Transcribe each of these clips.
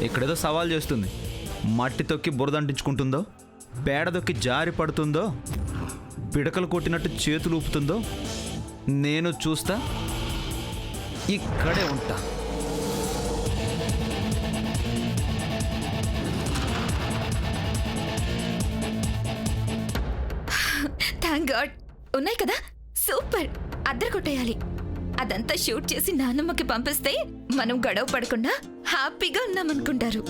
ఇక్కడేదో సవాల్ చేస్తుంది. మట్టి తొక్కి బురదంటించుకుంటుందో, పేడ తొక్కి జారి పడుతుందో, పిడకలు కొట్టినట్టు చేతులు ఊపుతుందో నేను చూస్తా. ఇక్కడే ఉంటా. థ్యాంక్ గాడ్ ఉన్నాయి కదా, సూపర్. అద్దరు కొట్టేయాలి. అదంతా షూట్ చేసి నాన్నమ్మకి పంపిస్తే మనం గొడవ పడకుండా హ్యాపీగా ఉన్నామనుకుంటారు.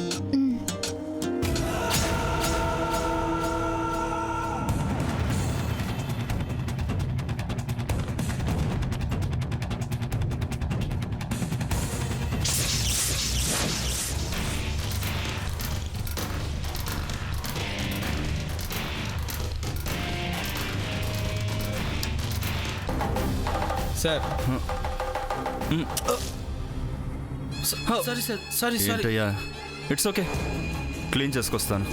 Sir sorry sir, sorry sorry. ఏంటయ్యా, ఇట్స్ ఓకే, క్లీన్ చేసుకొస్తాను.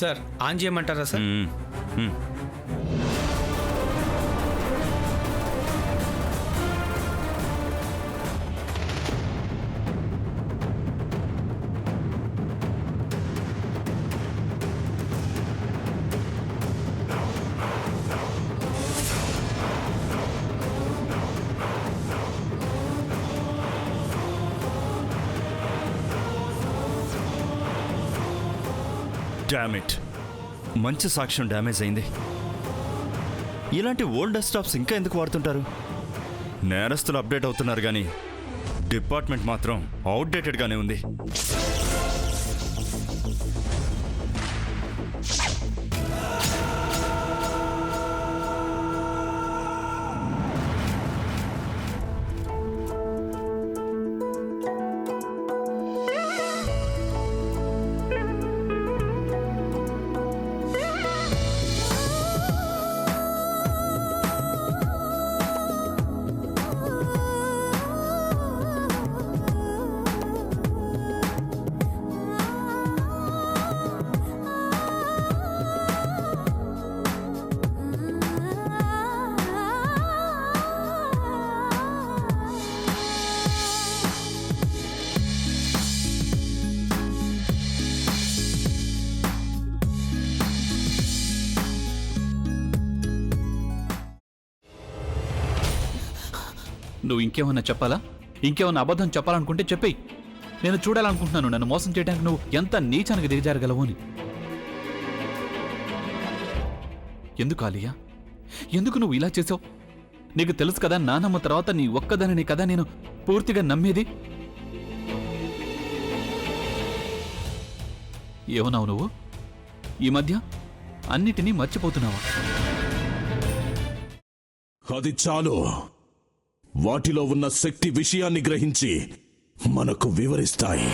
సార్ ఆన్ చేయమంటారా సార్? డామిట్, మంచి సాక్ష్యం డ్యామేజ్ అయింది. ఇలాంటి ఓల్డ్ డెస్క్టాప్స్ ఇంకా ఎందుకు వాడుతుంటారు? నేరస్తులు అప్డేట్ అవుతున్నారు కానీ డిపార్ట్మెంట్ మాత్రం అవుట్డేటెడ్గానే ఉంది. నువ్వు ఇంకేమన్నా చెప్పాలా? ఇంకేమన్నా అబద్ధం చెప్పాలనుకుంటే చెప్పేయి. నేను చూడాలనుకుంటున్నాను నన్ను మోసం చేయడానికి నువ్వు ఎంత నీచానికి దిగజారగలవు అని. ఎందుకు ఆలియా, ఎందుకు నువ్వు ఇలా చేసావు? నీకు తెలుసు కదా నానమ్మ తర్వాత నీ ఒక్కదానిని కదా నేను పూర్తిగా నమ్మేది. ఏమన్నావు నువ్వు? ఈ మధ్య అన్నిటినీ మర్చిపోతున్నావా? అది చాలు. వాటిలో ఉన్న శక్తి విషయాన్ని గ్రహించి మనకు వివరిస్తాయి.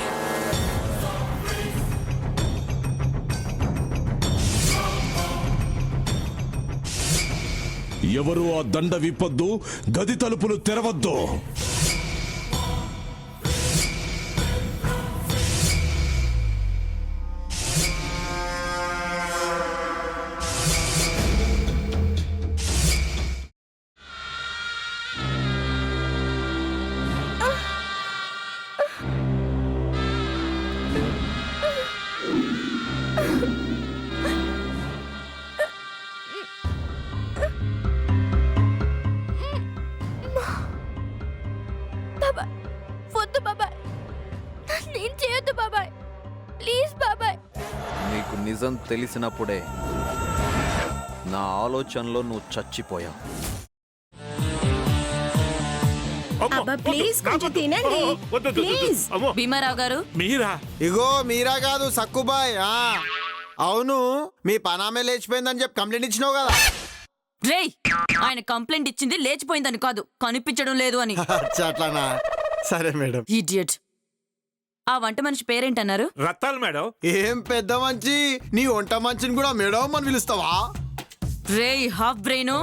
ఎవరు ఆ దండ విప్పొద్దు, గది తలుపులు తెరవద్దు. నీకు నిజం తెలిసినప్పుడే నా ఆలోచనలో నువ్వు చచ్చిపోయావు. అబ్బా ప్లీజ్ కొంచెం తినండి ప్లీజ్. భీమారావు గారు మీరా? ఇగో మీరా కాదు సక్కుబాయ్. అవును, మీ పనామే లేచిపోయిందని చెప్పి కంప్లైంట్ ఇచ్చినావు కదా. రేయ్, ఆయన కంప్లైంట్ ఇచ్చింది లేచిపోయిందని కాదు, కనిపించడం లేదు అని. అట్లానా? సరే మేడం. ఇడియట్. ఆ వంట మనిషి పేరేంటన్నారు? రత్తాలు మేడం. ఏం పెద్ద మంచి, నీ వంట మంచిని కూడా మేడం అని పిలుస్తావా? రేయ్ హాఫ్ బ్రెయిన్,